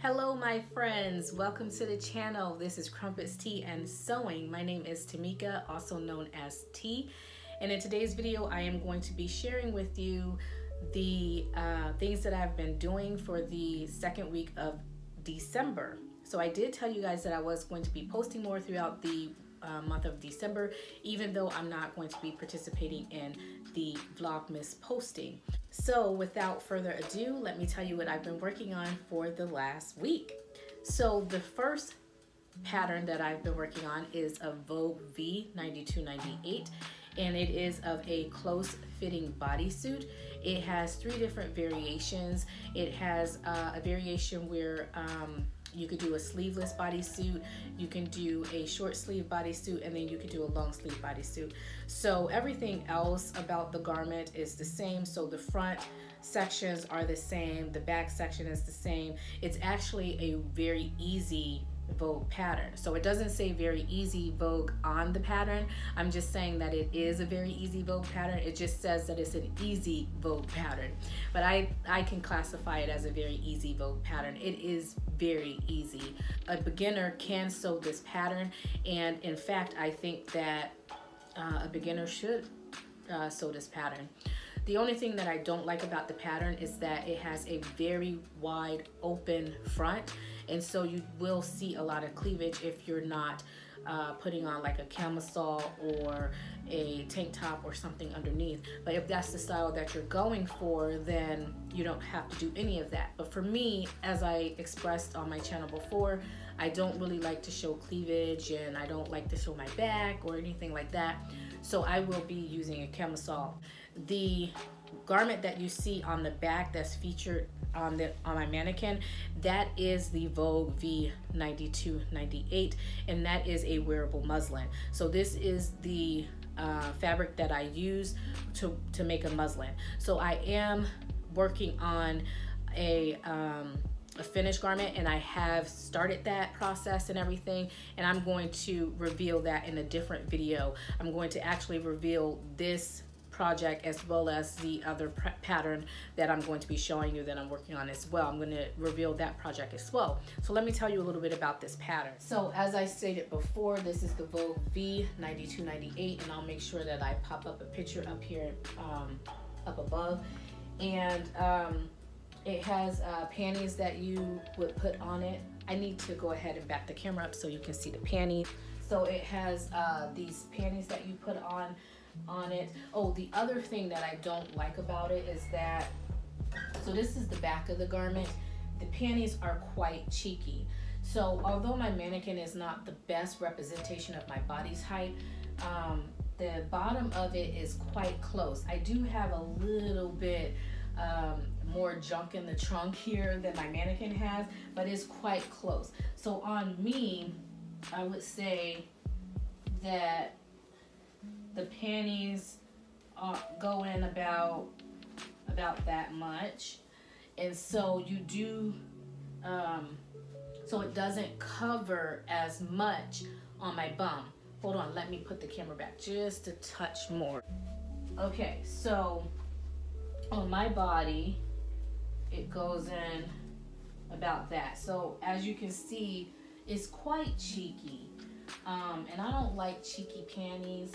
Hello my friends, welcome to the channel. This is Crumpets Tea and Sewing. My name is Tamika, also known as T, and in today's video I am going to be sharing with you the things that I've been doing for the second week of December. So I did tell you guys that I was going to be posting more throughout the month of December, even though I'm not going to be participating in the Vlogmas posting. So without further ado, let me tell you what I've been working on for the last week. So the first pattern that I've been working on is a Vogue V9298, and it is of a close fitting bodysuit. It has three different variations. It has a variation where you could do a sleeveless bodysuit, you can do a short sleeve bodysuit, and then you could do a long sleeve bodysuit. So everything else about the garment is the same. So the front sections are the same, the back section is the same. It's actually a very easy Vogue pattern. So it doesn't say very easy Vogue on the pattern. I'm just saying that it is a very easy Vogue pattern. It just says that it's an easy Vogue pattern. But I can classify it as a very easy Vogue pattern. It is very easy. A beginner can sew this pattern, and in fact I think that a beginner should sew this pattern. The only thing that I don't like about the pattern is that it has a very wide open front, and so you will see a lot of cleavage if you're not putting on like a camisole or a tank top or something underneath. But if that's the style that you're going for, then you don't have to do any of that. But for me, as I expressed on my channel before, I don't really like to show cleavage, and I don't like to show my back or anything like that. So I will be using a camisole. The garment that you see on the back that's featured on my mannequin, that is the Vogue V9298, and that is a wearable muslin. So this is the fabric that I use to make a muslin. So I am working on a finished garment, and I have started that process and everything, and I'm going to reveal that in a different video. I'm going to actually reveal this project as well as the other pattern that I'm going to be showing you that I'm working on as well. I'm going to reveal that project as well. So let me tell you a little bit about this pattern. So as I stated before, this is the Vogue V9298, and I'll make sure that I pop up a picture up here up above. And it has panties that you would put on it. I need to go ahead and back the camera up so you can see the panties. So it has these panties that you put on it. Oh, the other thing that I don't like about it is that, so this is the back of the garment. The panties are quite cheeky. So although my mannequin is not the best representation of my body's height, the bottom of it is quite close. I do have a little bit more junk in the trunk here than my mannequin has, but it's quite close. So on me, I would say that the panties go in about that much, and so you do so it doesn't cover as much on my bum. Hold on, let me put the camera back just a touch more. Okay, so on my body it goes in about that. So as you can see, it's quite cheeky, and I don't like cheeky panties.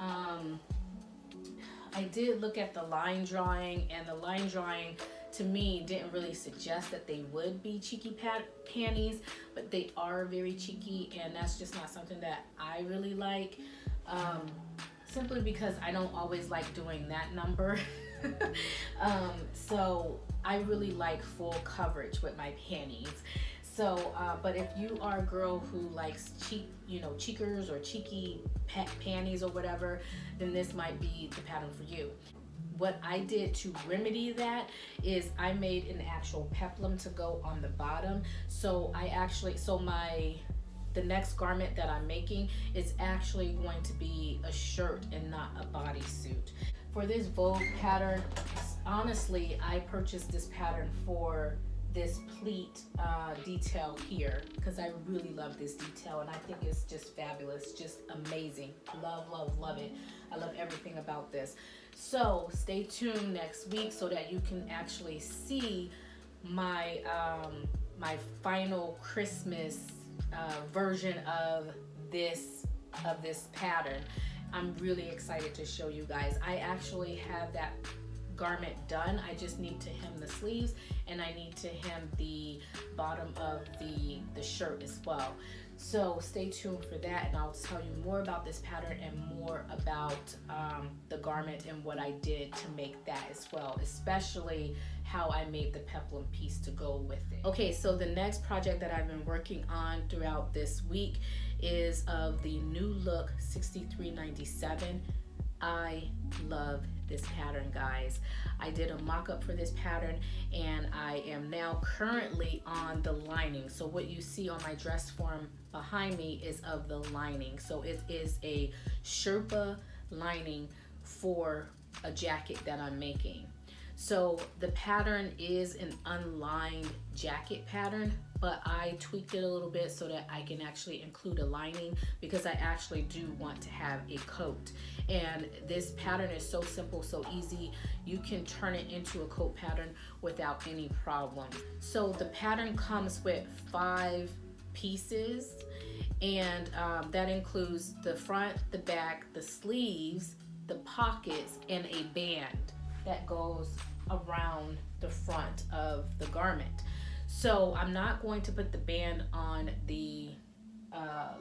I did look at the line drawing, and the line drawing to me didn't really suggest that they would be cheeky panties, but they are very cheeky, and that's just not something that I really like, simply because I don't always like doing that number. So I really like full coverage with my panties. So, but if you are a girl who likes cheekers or cheeky panties or whatever, then this might be the pattern for you. What I did to remedy that is I made an actual peplum to go on the bottom. So the next garment that I'm making is actually going to be a shirt and not a bodysuit. For this Vogue pattern, honestly, I purchased this pattern for this pleat detail here because I really love this detail, and I think it's just fabulous, just amazing. Love, love, love it. I love everything about this. So stay tuned next week so that you can actually see my my final Christmas version of this pattern. I'm really excited to show you guys. I actually have that garment done. I just need to hem the sleeves, and I need to hem the bottom of the shirt as well. So stay tuned for that, and I'll tell you more about this pattern and more about the garment and what I did to make that as well, especially how I made the peplum piece to go with it. Okay, so the next project that I've been working on throughout this week is of the New Look 6397. I love this pattern, guys. I did a mock-up for this pattern, and I am now currently on the lining. So what you see on my dress form behind me is of the lining. So it is a Sherpa lining for a jacket that I'm making. So the pattern is an unlined jacket pattern, but I tweaked it a little bit so that I can actually include a lining, because I actually do want to have a coat. And this pattern is so simple, so easy. You can turn it into a coat pattern without any problem. So the pattern comes with 5 pieces, and that includes the front, the back, the sleeves, the pockets, and a band that goes around the front of the garment. So I'm not going to put the band on the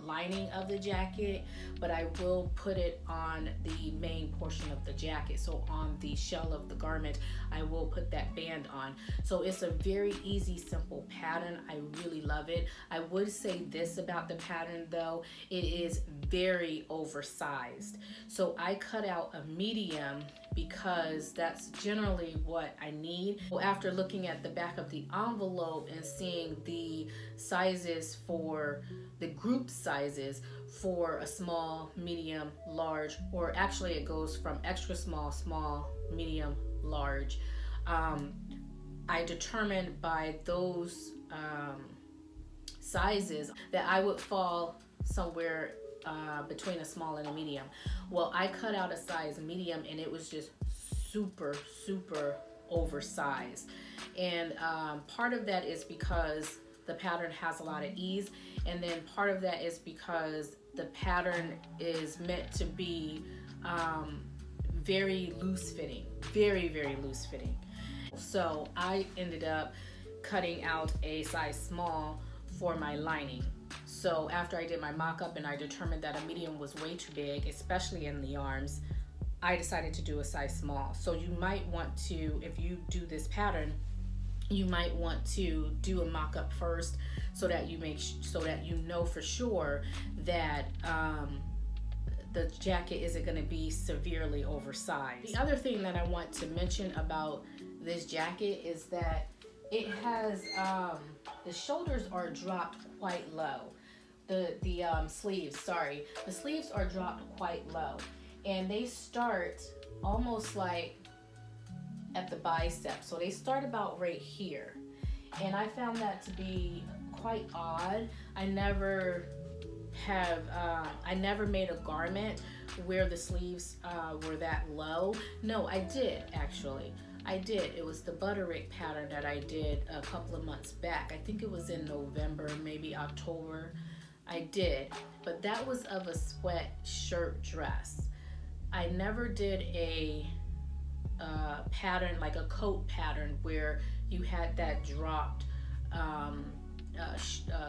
lining of the jacket, but I will put it on the main portion of the jacket. So on the shell of the garment, I will put that band on. So it's a very easy, simple pattern. I really love it. I would say this about the pattern though, it is very oversized. So I cut out a medium because that's generally what I need. Well, after looking at the back of the envelope and seeing the sizes for the group sizes for a small, medium, large, or actually it goes from extra small, small, medium, large. I determined by those sizes that I would fall somewhere between a small and a medium. Well, I cut out a size medium, and it was just super oversized. And part of that is because the pattern has a lot of ease, and then part of that is because the pattern is meant to be very loose fitting, very loose fitting. So I ended up cutting out a size small for my lining. So after I did my mock-up and I determined that a medium was way too big, especially in the arms, I decided to do a size small. So you might want to, if you do this pattern, you might want to do a mock-up first so that you know for sure that the jacket isn't going to be severely oversized. The other thing that I want to mention about this jacket is that it has the shoulders are dropped quite low. The sleeves are dropped quite low, and they start almost like at the bicep. So they start about right here, and I found that to be quite odd. I never made a garment where the sleeves were that low. No, I did actually. I did. It was the Butterick pattern that I did a couple of months back. I think it was in November, maybe October. I did, but that was of a sweatshirt dress. I never did a pattern like a coat pattern where you had that dropped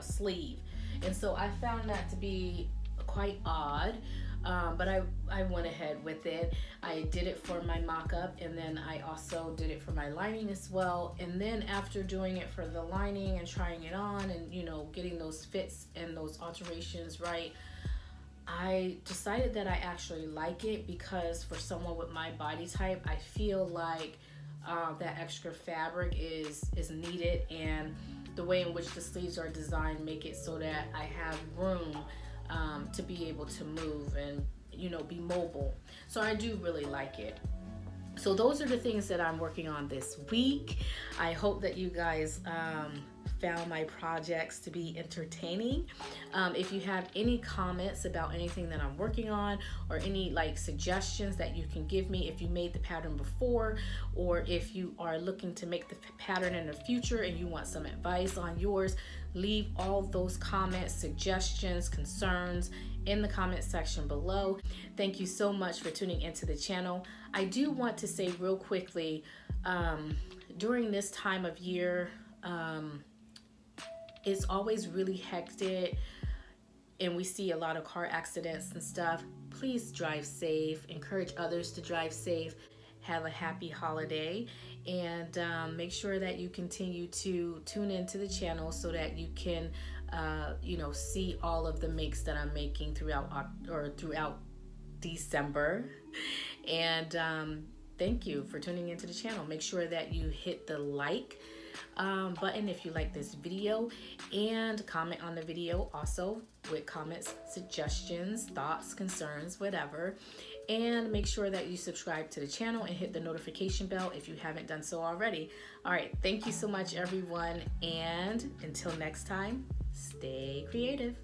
sleeve, and so I found that to be quite odd. But I went ahead with it. I did it for my mock-up, and then I also did it for my lining as well. And then after doing it for the lining and trying it on and, you know, getting those fits and those alterations right, I decided that I actually like it, because for someone with my body type, I feel like that extra fabric is needed, and the way in which the sleeves are designed make it so that I have room to be able to move and, you know, be mobile. So I do really like it. So those are the things that I'm working on this week. I hope that you guys found my projects to be entertaining. If you have any comments about anything that I'm working on, or any like suggestions that you can give me if you made the pattern before, or if you are looking to make the pattern in the future and you want some advice on yours, leave all those comments, suggestions, concerns in the comment section below. Thank you so much for tuning into the channel. I do want to say real quickly, during this time of year, it's always really hectic and we see a lot of car accidents and stuff. Please drive safe, encourage others to drive safe, have a happy holiday, and make sure that you continue to tune into the channel so that you can see all of the makes that I'm making throughout December. And thank you for tuning into the channel. Make sure that you hit the like button if you like this video, and comment on the video also with comments, suggestions, thoughts, concerns, whatever. And make sure that you subscribe to the channel and hit the notification bell if you haven't done so already. All right, thank you so much everyone, and until next time, stay creative.